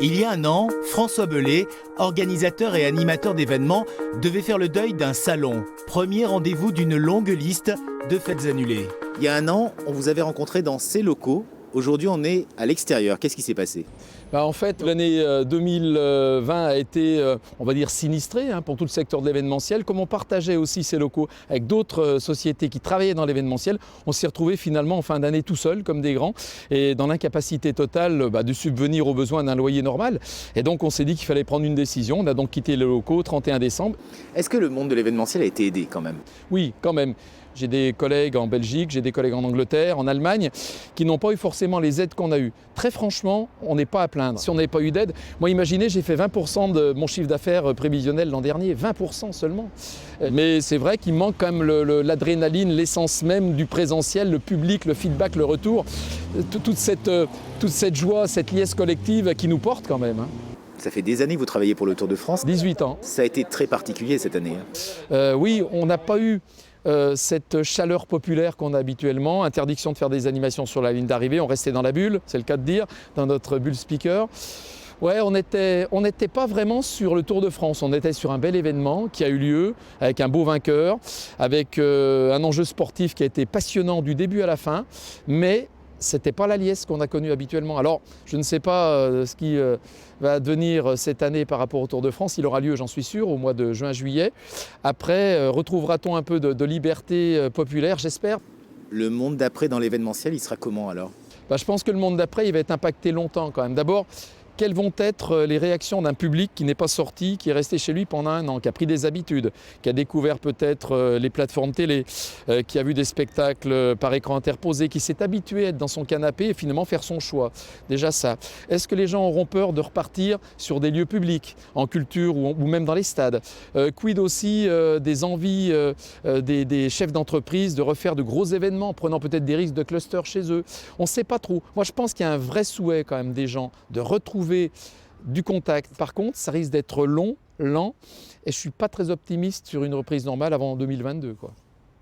Il y a un an, François Belay, organisateur et animateur d'événements, devait faire le deuil d'un salon, premier rendez-vous d'une longue liste de fêtes annulées. Il y a un an, on vous avait rencontré dans ces locaux. Aujourd'hui, on est à l'extérieur. Qu'est-ce qui s'est passé ? En fait, l'année 2020 a été, on va dire, sinistrée pour tout le secteur de l'événementiel. Comme on partageait aussi ces locaux avec d'autres sociétés qui travaillaient dans l'événementiel, on s'est retrouvés finalement en fin d'année tout seuls, comme des grands, et dans l'incapacité totale de subvenir aux besoins d'un loyer normal. Et donc on s'est dit qu'il fallait prendre une décision. On a donc quitté les locaux au 31 décembre. Est-ce que le monde de l'événementiel a été aidé quand même ? Oui, quand même. J'ai des collègues en Belgique, j'ai des collègues en Angleterre, en Allemagne, qui n'ont pas eu forcément les aides qu'on a eues. Très franchement, on n'est pas à plaindre. Si on n'avait pas eu d'aide, moi imaginez, j'ai fait 20% de mon chiffre d'affaires prévisionnel l'an dernier, 20% seulement. Mais c'est vrai qu'il manque quand même l'adrénaline, l'essence même du présentiel, le public, le feedback, le retour, toute cette joie, cette liesse collective qui nous porte quand même. Ça fait des années que vous travaillez pour le Tour de France. 18 ans. Ça a été très particulier cette année. Oui, on n'a pas eu cette chaleur populaire qu'on a habituellement, interdiction de faire des animations sur la ligne d'arrivée, on restait dans la bulle, c'est le cas de dire, dans notre bulle speaker. Ouais, on n'était pas vraiment sur le Tour de France, on était sur un bel événement qui a eu lieu avec un beau vainqueur, avec un enjeu sportif qui a été passionnant du début à la fin, mais ce n'était pas la liesse qu'on a connue habituellement. Alors, je ne sais pas ce qui va advenir cette année par rapport au Tour de France. Il aura lieu, j'en suis sûr, au mois de juin-juillet. Après, retrouvera-t-on un peu de liberté populaire, j'espère. Le monde d'après dans l'événementiel, il sera comment alors ? Je pense que le monde d'après, il va être impacté longtemps quand même. D'abord, quelles vont être les réactions d'un public qui n'est pas sorti, qui est resté chez lui pendant un an, qui a pris des habitudes, qui a découvert peut-être les plateformes télé, qui a vu des spectacles par écran interposé, qui s'est habitué à être dans son canapé et finalement faire son choix. Déjà ça. Est-ce que les gens auront peur de repartir sur des lieux publics, en culture ou même dans les stades ? Quid aussi des envies des chefs d'entreprise de refaire de gros événements, prenant peut-être des risques de cluster chez eux ? On ne sait pas trop. Moi, je pense qu'il y a un vrai souhait quand même des gens de retrouver du contact. Par contre, ça risque d'être long, lent, et je ne suis pas très optimiste sur une reprise normale avant 2022, quoi.